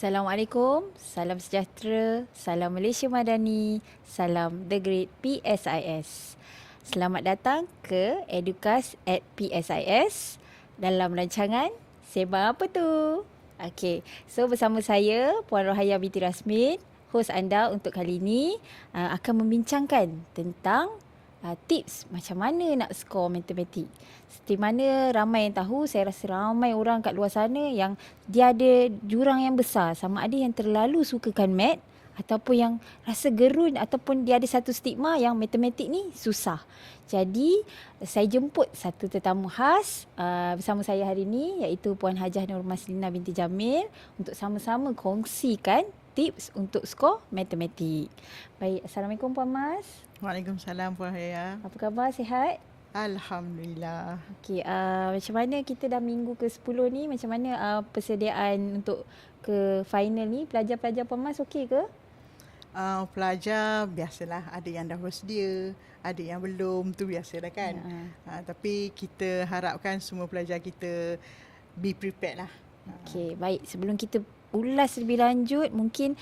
Assalamualaikum, salam sejahtera, salam Malaysia Madani, salam The Great PSIS. Selamat datang ke Educast at PSIS dalam rancangan Sembang Apa Tu? Okey, so bersama saya Puan Rohaya binti Rasmin, hos anda untuk kali ini akan membincangkan tentang tips macam mana nak skor matematik. Seperti mana ramai yang tahu, saya rasa ramai orang kat luar sana yang dia ada jurang yang besar. Sama ada yang terlalu sukakan mat ataupun yang rasa gerun ataupun dia ada satu stigma yang matematik ni susah. Jadi saya jemput satu tetamu khas bersama saya hari ini iaitu Puan Hajah Nur Maslina binti Jamil untuk sama-sama kongsikan tips untuk skor matematik. Baik, Assalamualaikum Puan Mas. Waalaikumsalam Puan Haya. Apa khabar, sihat? Alhamdulillah. Okey, macam mana kita dah minggu ke-10 ni, macam mana persediaan untuk ke final ni? Pelajar-pelajar Puan Mas okey ke? Pelajar biasalah, ada yang dah bersedia, ada yang belum, tu biasalah kan. Tapi kita harapkan semua pelajar kita be prepared lah. Okey, baik. Sebelum kita ulas lebih lanjut, mungkin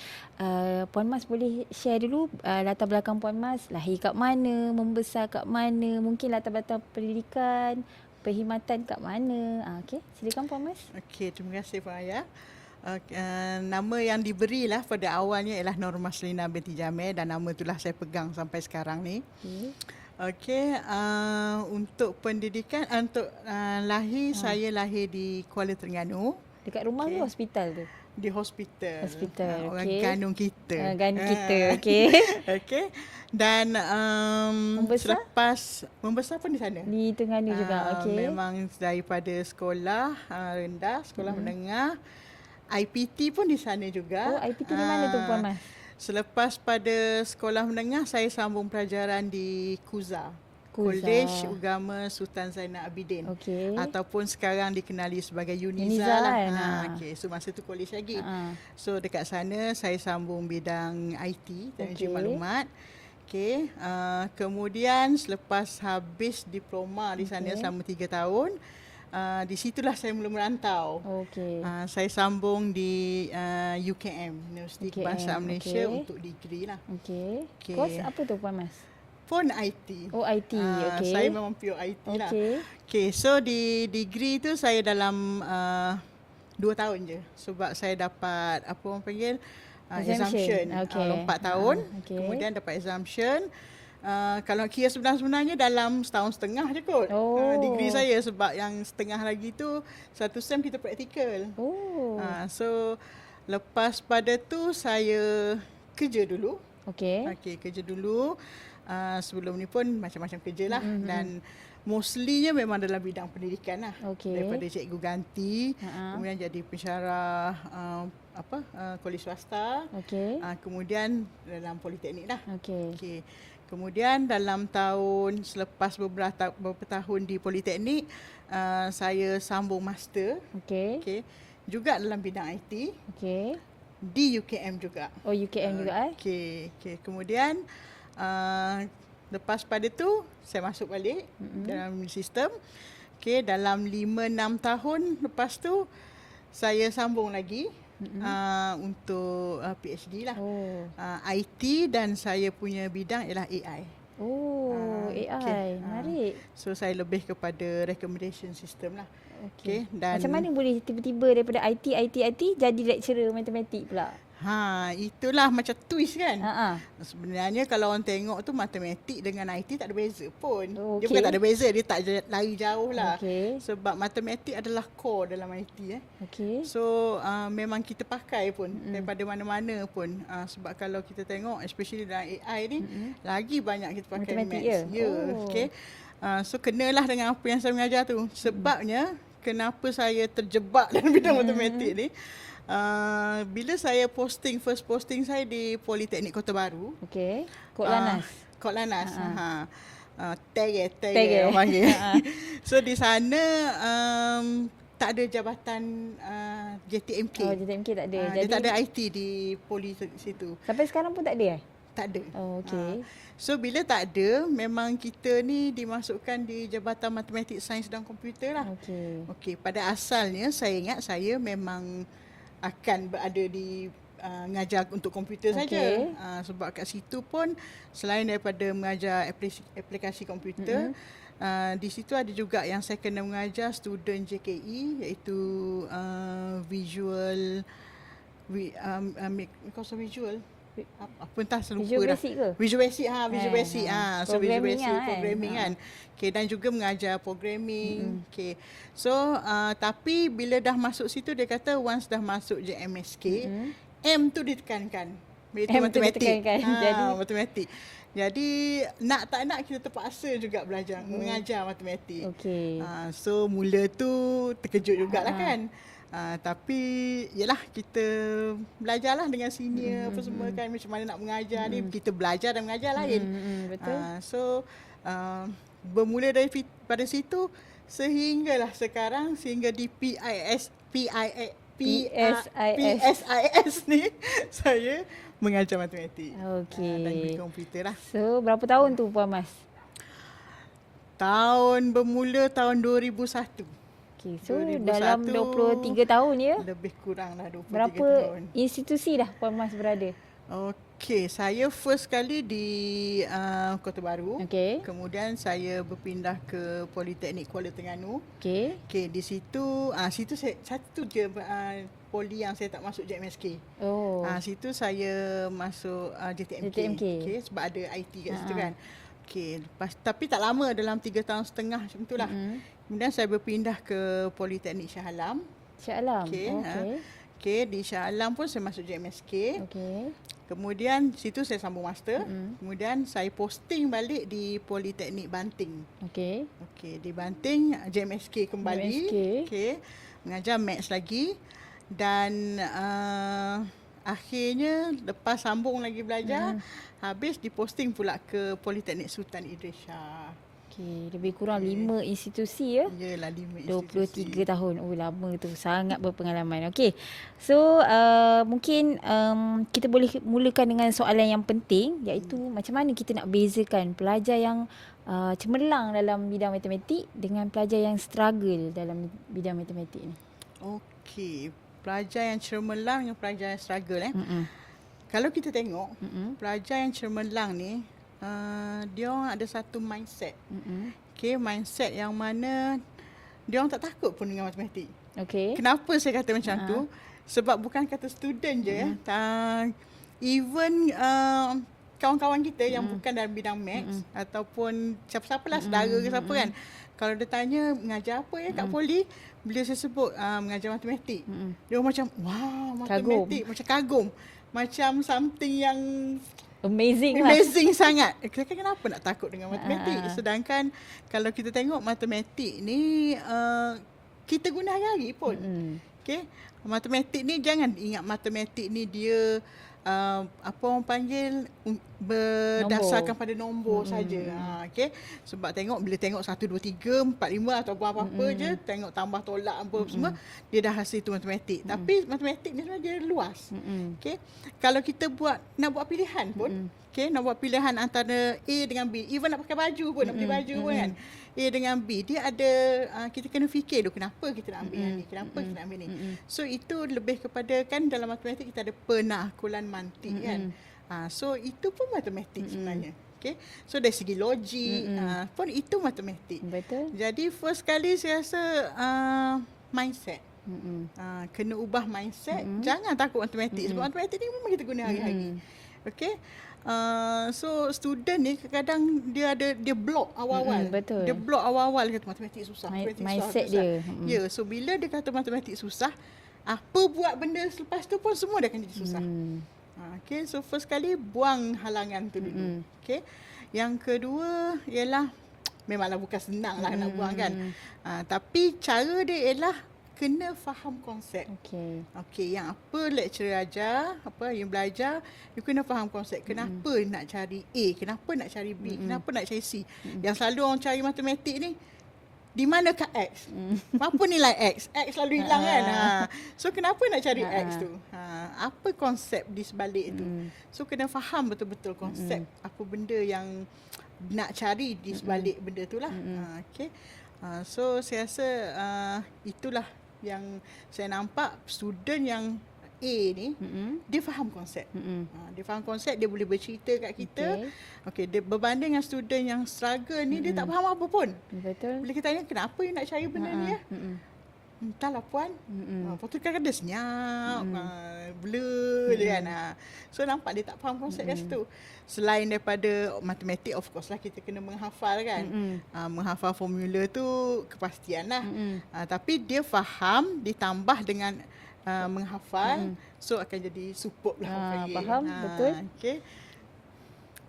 Puan Mas boleh share dulu latar belakang Puan Mas, lahir kat mana, membesar kat mana, mungkin latar belakang pendidikan, perkhidmatan kat mana. Okey, silakan Puan Mas. Okey, terima kasih Puan Haya. Nama yang diberilah pada awalnya ialah Nur Maslina binti Jamil dan nama itulah saya pegang sampai sekarang ni. Okey, untuk pendidikan, untuk lahir, saya lahir di Kuala Terengganu. Dekat rumah ke hospital tu? Di hospital. Orang okey. kandung kita. Kandung kita, okey. Okey. Dan Membesar? selepas membesar pun di sana. Di Terengganu juga, okey. Memang daripada sekolah rendah, sekolah menengah, IPT pun di sana juga. Oh, IPT di mana tu Puan Mas? Selepas pada sekolah menengah, saya sambung pelajaran di KUZA. Kolej Ugama Sultan Zainal Abidin. Okey. Ataupun sekarang dikenali sebagai Uniza Uniza lah. kan. Okey, so masa tu kolej lagi. So dekat sana saya sambung bidang IT, teknologi maklumat. Okey, kemudian selepas habis diploma di sana selama 3 tahun, di situlah saya mula merantau. Okey. Saya sambung di UKM, Universiti Kebangsaan Malaysia untuk degree lah. Okey. Kos apa tu Puan Mas? Pun IT. Oh, IT. Okey. Saya memang pure IT lah. Okey. Okey, so di degree tu saya dalam 2 tahun je. Sebab saya dapat apa orang panggil exemption. Lompat tahun. Kemudian dapat exemption. Kalau kira sebenarnya dalam setahun setengah je kot. Degree saya, sebab yang setengah lagi tu satu sem kita praktikal. So lepas pada tu saya kerja dulu. Okey. Kerja dulu. Sebelum ni pun macam-macam kerja lah. Dan mostlynya memang dalam bidang pendidikan lah. Daripada cikgu ganti, kemudian jadi pensyarah kolej swasta. Kemudian dalam politeknik lah. Kemudian dalam tahun selepas beberapa tahun di politeknik, saya sambung master. Juga dalam bidang IT. Di UKM juga. Oh, UKM juga Kemudian lepas pada tu saya masuk balik dalam sistem. Dalam 5-6 tahun lepas tu saya sambung lagi untuk PhD lah. IT, dan saya punya bidang ialah AI. AI. Menarik. So saya lebih kepada recommendation system lah. Dan macam mana boleh tiba-tiba daripada IT jadi lecturer matematik pula? Itulah macam twist kan. Sebenarnya kalau orang tengok tu matematik dengan IT tak ada beza pun. Dia bukan tak ada beza, dia tak lari jauh lah. Sebab matematik adalah core dalam IT. So memang kita pakai pun daripada mana-mana pun. Sebab kalau kita tengok especially dalam AI ni, lagi banyak kita pakai maths. So kenalah dengan apa yang saya mengajar tu. Sebabnya kenapa saya terjebak dalam bidang matematik ni, bila saya first posting saya di Politeknik Kota Baru. Kod Lanas. Kod Lanas. Tege orang panggil. So di sana tak ada jabatan JTMK. JTMK tak ada. Dia tak ada IT di poli situ. Sampai sekarang pun tak ada? Tak ada. So bila tak ada, memang kita ni dimasukkan di Jabatan Matematik, Sains dan Komputer lah. Pada asalnya saya ingat saya memang akan berada di mengajar untuk komputer saja. Sebab kat situ pun selain daripada mengajar aplikasi komputer, di situ ada juga yang saya kena mengajar student JKE, iaitu visual visual apa entah lupa Visual dah. Basic ke? Visual Basic Visual Basic so Visual Basic programming kan. Dan juga mengajar programming. So tapi bila dah masuk situ dia kata once dah masuk JMSK, M tu ditekankan. Iaitu matematik. Jadi matematik. Jadi nak tak nak kita terpaksa juga belajar mengajar matematik. So mula tu terkejut jugalah kan. Tapi yalah, kita belajarlah dengan senior apa semua kan, macam mana nak mengajar ni, kita belajar dan mengajar lain. Betul. So bermula daripada situ sehinggalah sekarang, sehingga di PSIS ni saya mengajar matematik dan komputer lah. So berapa tahun tu Puan Mas? Bermula tahun 2001. So 2001, dalam 23 tahun ya? Lebih kurang lah 23 berapa tahun. Berapa institusi dah Puan Mas berada? Saya first kali di Kota Baru. Kemudian saya berpindah ke Politeknik Kuala Terengganu. Di situ satu je poli yang saya tak masuk JMSK. Situ saya masuk JTMK. Sebab ada IT kat situ kan. Tapi tak lama, dalam 3 tahun setengah macam itulah. Kemudian saya berpindah ke Politeknik Shah Alam. Di Shah Alam pun saya masuk JMSK. Kemudian situ saya sambung master. Kemudian saya posting balik di Politeknik Banting. Di Banting JMSK kembali. Mengajar maths lagi. Dan akhirnya lepas sambung lagi belajar, habis diposting pula ke Politeknik Sultan Idris Shah. Lebih kurang 5 institusi ya? Yalah, 5 institusi. 23 tahun. Lama tu. Sangat berpengalaman. So mungkin kita boleh mulakan dengan soalan yang penting, iaitu macam mana kita nak bezakan pelajar yang cemerlang dalam bidang matematik dengan pelajar yang struggle dalam bidang matematik ni. Pelajar yang cemerlang dengan pelajar yang struggle Kalau kita tengok pelajar yang cemerlang ni, dia orang ada satu mindset. Mindset yang mana dia orang tak takut pun dengan matematik. Kenapa saya kata macam tu? Sebab bukan kata student je even kawan-kawan kita yang bukan dalam bidang maths ataupun siapa-siapalah, saudara ke siapa kan, kalau dia tanya mengajar apa kat poli, bila saya sebut mengajar matematik, dia orang macam matematik, macam kagum, macam something yang amazing sangat. Kenapa nak takut dengan matematik? Sedangkan kalau kita tengok matematik ni kita guna hari-hari pun. Matematik ni, jangan ingat matematik ni dia apa orang panggil berdasarkan pada nombor saja. Sebab bila tengok 1 2 3 4 5 atau apa-apa je, tengok tambah tolak apa semua, dia dah hasil tu matematik. Tapi matematik ni sebenarnya dia luas. Kalau kita nak buat pilihan pun, nak buat pilihan antara A dengan B, even nak pakai baju pun, nak beli baju pun kan, A dengan B, dia ada kita kena fikir dulu kenapa kita nak ambil yang ni, kenapa kita nak ambil ni. So itu lebih kepada, kan dalam matematik kita ada penakkulan mantik kan. So itu pun matematik sebenarnya. So dari segi logik pun itu matematik. Betul. Jadi first kali saya rasa mindset. Kena ubah mindset. Jangan takut matematik, sebab matematik ni memang kita guna hari-hari. So student ni kadang-kadang dia block awal-awal. Betul. Dia block awal-awal, kata matematik susah. Mindset susah. Dia. So bila dia kata matematik susah, apa buat benda selepas tu pun semua dah akan jadi susah. So first kali buang halangan tu dulu. Yang kedua ialah, memanglah bukan senang lah nak buang kan. Tapi cara dia ialah kena faham konsep. Yang apa lecturer ajar, apa yang belajar, you kena faham konsep. Kenapa nak cari A, kenapa nak cari B, kenapa nak cari C. Yang selalu orang cari matematik ni, di manakah X? Apa nilai X? X selalu hilang kan. So kenapa nak cari X tu? Apa konsep di sebalik tu? So kena faham betul-betul konsep apa benda yang nak cari di sebalik benda tu lah. So saya rasa itulah yang saya nampak student yang A ni, dia faham konsep. Dia faham konsep, dia boleh bercerita kat kita. Okey, dia berbanding dengan student yang struggle ni, dia tak faham apa pun. Betul. Bila kita tanya, kenapa you nak cari benda ni ya? Entahlah puan. Lepas tu kadang-kadang dia senyap, blur je kan. So nampak dia tak faham konsep kat situ. Selain daripada matematik, of course lah kita kena menghafal kan. Menghafal formula tu kepastian lah. Tapi dia faham ditambah dengan menghafal, so akan jadi superb lah. Faham, betul.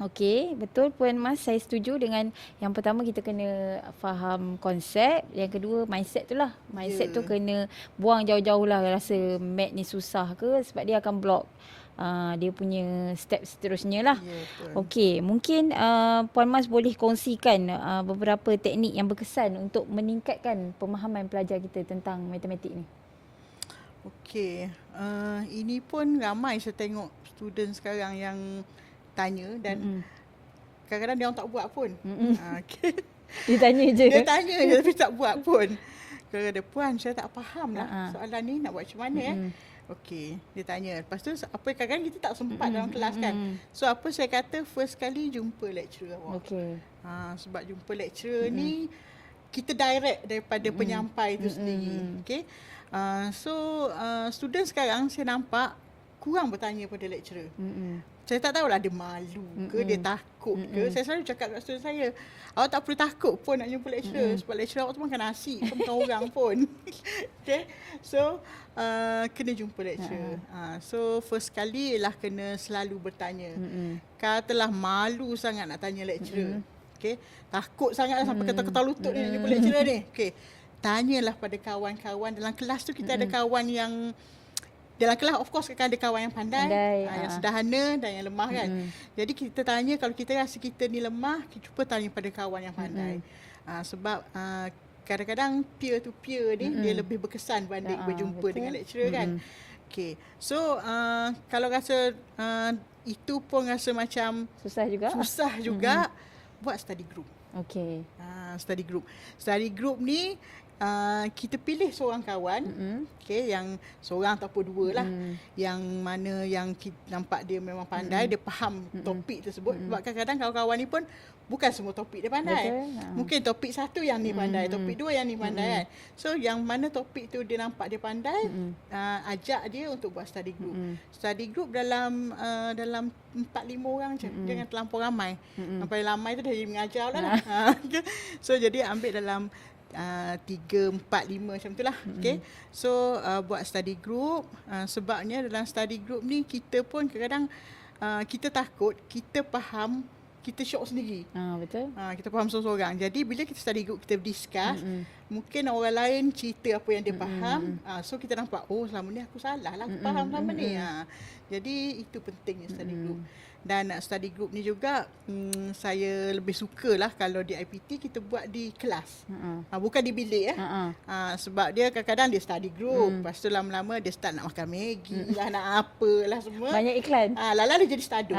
Okey, betul Puan Mas, saya setuju dengan yang pertama kita kena faham konsep, yang kedua mindset tu lah. Mindset tu kena buang jauh-jauh lah rasa math ni susah ke, sebab dia akan block dia punya step seterusnya lah. Okey, mungkin Puan Mas boleh kongsikan beberapa teknik yang berkesan untuk meningkatkan pemahaman pelajar kita tentang matematik ni. Okey, ini pun ramai saya tengok student sekarang yang tanya dan kadang-kadang dia orang tak buat pun. Dia tanya je. Dia tanya je tapi tak buat pun. Kadang-kadang, puan saya tak faham lah soalan ni nak buat macam mana Okey, dia tanya. Lepas tu apa kadang-kadang kita tak sempat dalam kelas kan. So apa saya kata, first kali jumpa lecturer awak. Sebab jumpa lecturer ni kita direct daripada penyampai tu sendiri. Okey. So student sekarang saya nampak kurang bertanya pada lecturer. Saya tak tahulah dia malu ke, dia takut ke. Saya selalu cakap kat student saya, awak tak perlu takut pun nak jumpa lecturer. Sebab lecturer awak tu makan nasi, bukan orang pun. Okay. So, kena jumpa lecturer. So, first kali ialah kena selalu bertanya. Katalah malu sangat nak tanya lecturer. Okay. Takut sangat sampai ketar-ketar lutut ni nak jumpa lecturer ni. Okay. Tanyalah pada kawan-kawan. Dalam kelas tu kita ada kawan yang dalam kelas of course akan ada kawan yang pandai. Yang sederhana dan yang lemah kan. Jadi kita tanya, kalau kita rasa kita ni lemah, kita cuba tanya pada kawan yang pandai. Sebab kadang-kadang peer to peer ni dia lebih berkesan banding berjumpa dengan lecturer kan. Okay. So kalau rasa itu pun rasa macam susah juga buat study group. Okay. Study group. Study group ni kita pilih seorang kawan, okay, yang seorang ataupun dua lah, yang mana yang kita nampak dia memang pandai, dia faham topik tersebut. Sebab kadang-kadang kawan-kawan ni pun bukan semua topik dia pandai. Mungkin topik satu yang ni pandai, topik dua yang ni pandai kan. So yang mana topik tu dia nampak dia pandai, ajak dia untuk buat study group. Study group dalam 4-5 orang je, jangan terlampau ramai. Sampai ramai tu dah jadi mengajar lah. So jadi ambil dalam 3, 4, 5 macam tu lah. Okay. So buat study group. Sebabnya dalam study group ni kita pun kadang-kadang kita takut, kita faham, kita syok sendiri. Betul. Kita faham seorang-seorang. Jadi bila kita study group, kita discuss, mungkin orang lain cerita apa yang dia faham. So kita nampak, oh selama ni aku salah lah, aku faham selama ni. Jadi itu pentingnya study group. Dan study group ni juga saya lebih sukalah kalau di IPT kita buat di kelas. Bukan di bilik sebab dia kadang-kadang dia study group, lepas tu lama-lama dia start nak makan Maggi lah, nak apalah semua. Banyak iklan. Lala dia jadi stado.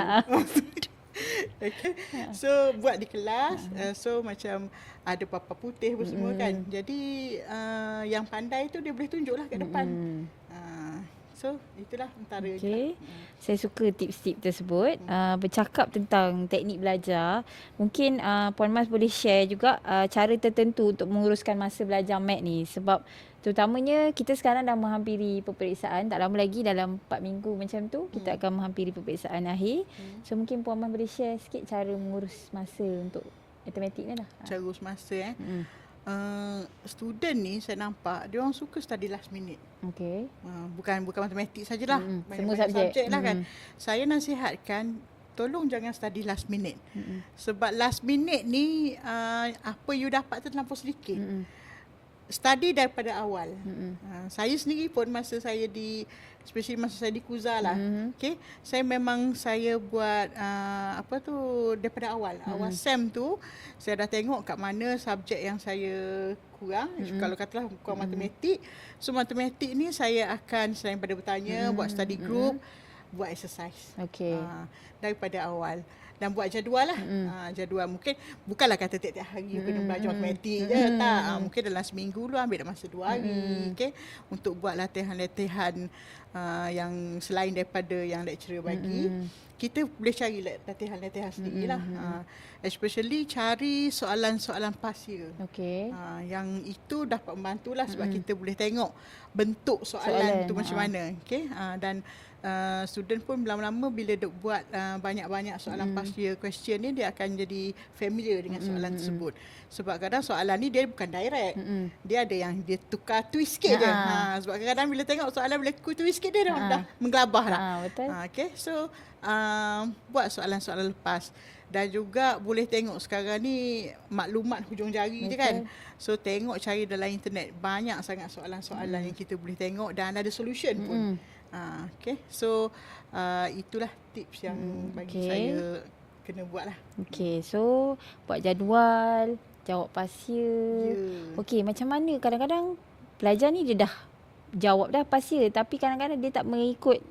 Okay. So buat di kelas, so macam ada papa putih apa semua kan. Jadi yang pandai tu dia boleh tunjuklah kat depan. So itulah antara. Okay. Saya suka tips-tips tersebut. Bercakap tentang teknik belajar, mungkin Puan Mas boleh share juga cara tertentu untuk menguruskan masa belajar math ni. Sebab terutamanya kita sekarang dah menghampiri peperiksaan, tak lama lagi dalam 4 minggu macam tu kita akan menghampiri peperiksaan akhir. So mungkin Puan Mas boleh share sikit cara mengurus masa untuk matematik ni lah. Cara urus masa student ni saya nampak dia orang suka study last minute. Okay. Bukan matematik sajalah. Semua subjek lah kan. Saya nasihatkan tolong jangan study last minute. Sebab last minute ni apa you dapat tu terlampau sedikit. Study daripada awal. Saya sendiri pun masa saya especially masa saya di Kuza lah. Okay, saya buat daripada awal. Awal SEM tu saya dah tengok kat mana subjek yang saya kurang. Kalau katalah kurang matematik, so matematik ni saya akan selain pada bertanya, buat study group, buat exercise. Okay. Daripada awal. Dan buat jadual lah. Jadual mungkin bukanlah kata tiap-tiap hari kena belajar matematik je. Tak. Mungkin dalam seminggu lu ambil masa 2 hari. Okay. Untuk buat latihan-latihan yang selain daripada yang lecturer bagi, kita boleh cari latihan-latihan sendiri lah. Especially cari soalan-soalan past year. Yang itu dapat membantulah sebab kita boleh tengok bentuk soalan tu macam mana. Dan student pun lama-lama bila dia buat banyak-banyak soalan past year question ni, dia akan jadi familiar dengan soalan tersebut. Sebab kadang soalan ni dia bukan direct. Dia ada yang dia tukar twist sikit je. Sebab kadang-kadang bila tengok soalan bila twist sikit dia dah menggelabah dah. Betul. So buat soalan-soalan lepas. Dan juga boleh tengok sekarang ni maklumat hujung jari je kan. So tengok cari dalam internet, banyak sangat soalan-soalan yang kita boleh tengok dan ada solution pun. So itulah tips yang bagi saya kena buat lah. So buat jadual, jawab past year. Macam mana kadang-kadang pelajar ni dia dah jawab dah past year, tapi kadang-kadang dia tak mengikut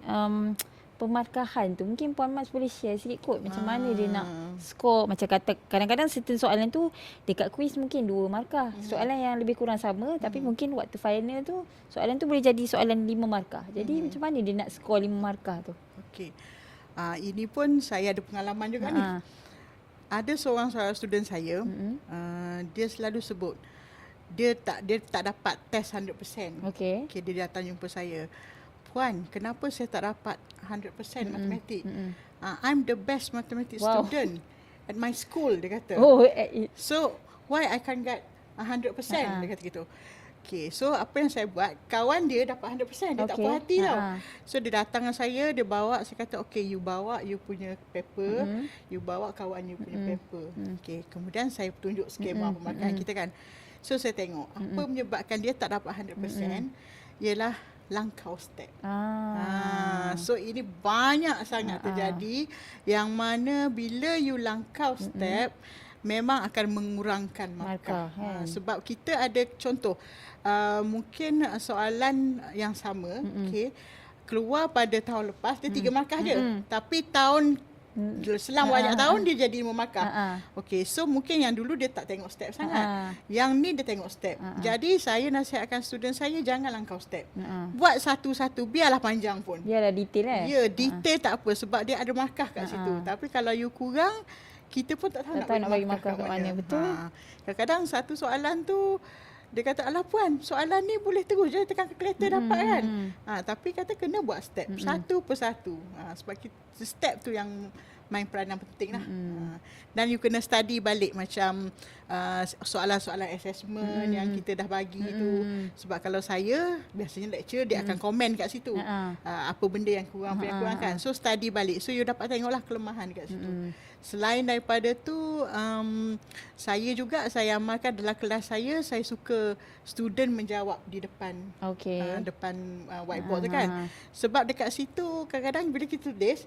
pemarkahan tu. Mungkin Puan Mas boleh share sikit kot macam mana dia nak skor. Macam kata kadang-kadang certain soalan tu dekat quiz mungkin 2 markah. Soalan yang lebih kurang sama, tapi mungkin waktu final tu soalan tu boleh jadi soalan 5 markah. Jadi macam mana dia nak skor 5 markah tu? Ini pun saya ada pengalaman juga ni. Ada seorang student saya, dia selalu sebut dia tak dapat test 100%. Dia datang jumpa saya, Puan, kenapa saya tak dapat 100% matematik? I'm the best mathematics student at my school, dia kata. So why I can't get 100%? Dia kata gitu. So apa yang saya buat, kawan dia dapat 100%, dia tak puas hati tau. So dia datang dengan saya, dia bawa, saya kata you bawa you punya paper, you bawa kawan you punya paper. Kemudian saya tunjuk skema pemarkahan kita kan. So saya tengok apa menyebabkan dia tak dapat 100% ialah langkau step. So ini banyak sangat terjadi yang mana bila you langkau step memang akan mengurangkan markah. Sebab kita ada contoh, mungkin soalan yang sama keluar pada tahun lepas dia 3 markah je, tapi tahun selang banyak tahun dia jadi 5 markah. So mungkin yang dulu dia tak tengok step sangat. Yang ni dia tengok step. Jadi saya nasihatkan student saya jangan langkau step. Buat satu-satu, biarlah panjang pun. Biarlah detail detail tak apa sebab dia ada markah kat situ. Tapi kalau you kurang, kita pun tak tahu nak bagi markah kat mana. Betul. Kadang-kadang satu soalan tu dia kata, alah Puan, soalan ni boleh terus je tekan kalkulator dapat kan. Tapi kata kena buat step satu persatu. Sebab step tu yang main peranan penting lah. Dan you kena study balik macam soalan-soalan assessment yang kita dah bagi tu. Sebab kalau saya, biasanya lecturer dia akan komen kat situ. Apa benda yang kurang, apa yang kurang kan. So study balik. So you dapat tengoklah kelemahan kat situ. Selain daripada tu, saya juga, saya amalkan dalam kelas saya suka student menjawab di depan depan whiteboard tu kan. Sebab dekat situ kadang-kadang bila kita tulis,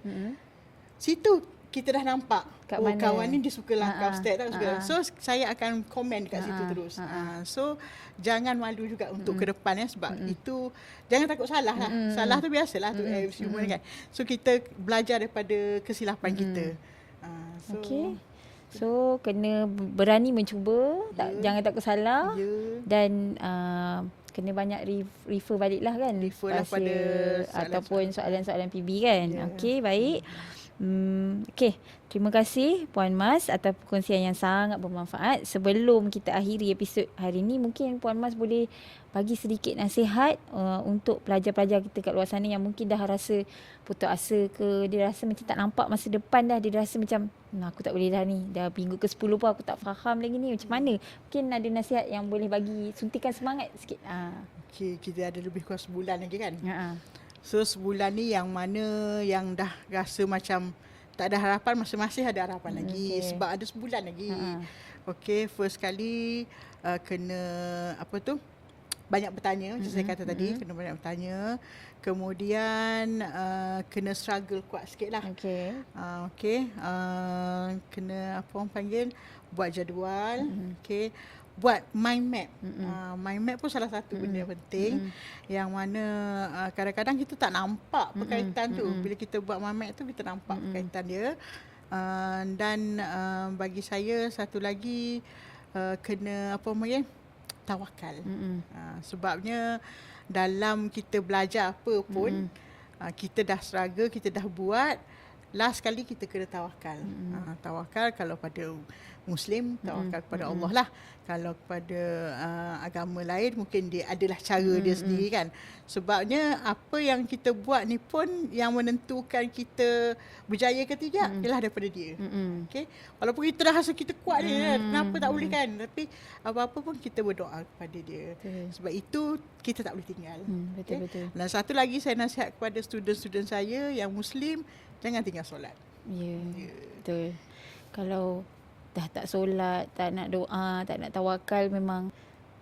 situ kita dah nampak kawan ni dia suka langkau step tak suka. So saya akan komen dekat situ terus. So jangan malu juga untuk ke depan sebab itu jangan takut salah lah. Salah tu biasalah tu human kan. So kita belajar daripada kesilapan kita. So kena berani mencuba, jangan takut salah. Dan kena banyak refer balik lah kan, refer pada ataupun soalan-soalan PB kan. Baik. Terima kasih Puan Mas atas perkongsian yang sangat bermanfaat. Sebelum kita akhiri episod hari ini, mungkin Puan Mas boleh bagi sedikit nasihat untuk pelajar-pelajar kita kat luar sana yang mungkin dah rasa putus asa ke, dia rasa macam tak nampak masa depan dah, dia rasa macam aku tak boleh dah ni, dah minggu ke-10 pun aku tak faham lagi ni macam mana. Mungkin ada nasihat yang boleh bagi suntikan semangat sikit. Kita ada lebih kurang sebulan lagi kan. So sebulan ni yang mana yang dah rasa macam tak ada harapan, masing-masing ada harapan lagi. Sebab ada sebulan lagi. First kali kena banyak bertanya, macam saya kata tadi, kena banyak bertanya. Kemudian kena struggle kuat sikit lah. Kena apa orang panggil, buat jadual. Buat mind map. Mind map pun salah satu benda yang penting, yang mana kadang-kadang kita tak nampak berkaitan tu. Bila kita buat mind map tu, kita nampak berkaitan dia. Dan bagi saya satu lagi, kena apa namanya, tawakal. Sebabnya dalam kita belajar apa pun, kita dah struggle, kita dah buat, last kali kita kena tawakal. Tawakal kalau pada Muslim, tawakal kepada Allah lah. Kalau kepada agama lain, mungkin dia adalah cara dia sendiri kan. Sebabnya apa yang kita buat ni pun yang menentukan kita berjaya ke tidak ialah daripada dia. Okay? Walaupun kita dah rasa kita kuat dia, kenapa tak boleh kan? Tapi apa-apa pun kita berdoa kepada dia. Sebab itu kita tak boleh tinggal. Betul-betul. Dan satu lagi saya nasihat kepada student-student saya yang Muslim, jangan tinggal solat. Betul. Kalau dah tak solat, tak nak doa, tak nak tawakal, memang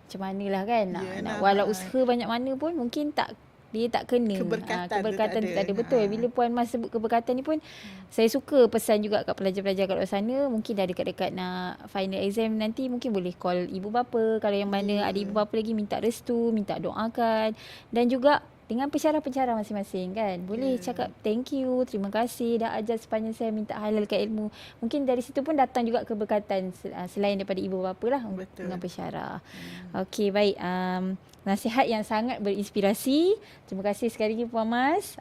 macam manalah kan. Nak walau usaha banyak mana pun mungkin dia tak kena. Keberkatan tu tak ada. Betul. Bila Puan Mas sebut keberkatan ni pun, saya suka pesan juga kat pelajar-pelajar kat luar sana, mungkin dah dekat-dekat nak final exam nanti, mungkin boleh call ibu bapa. Kalau yang mana ada ibu bapa lagi, minta restu, minta doakan. Dan juga dengan pensyarah-pensyarah masing-masing kan. Boleh cakap thank you, terima kasih dah ajar sepanjang saya minta halalkan ilmu. Mungkin dari situ pun datang juga keberkatan selain daripada ibu bapa lah. Betul. Dengan pensyarah. Okey, baik. Nasihat yang sangat berinspirasi. Terima kasih sekali lagi Puan Mas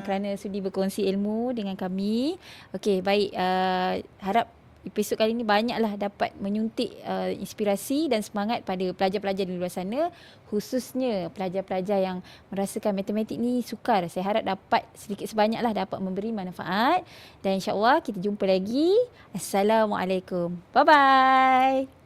kerana sudi berkongsi ilmu dengan kami. Okey, baik. Harap episod kali ini banyaklah dapat menyuntik inspirasi dan semangat pada pelajar-pelajar di luar sana, khususnya pelajar-pelajar yang merasakan matematik ni sukar. Saya harap dapat sedikit sebanyaklah dapat memberi manfaat, dan insya-Allah kita jumpa lagi. Assalamualaikum. Bye bye.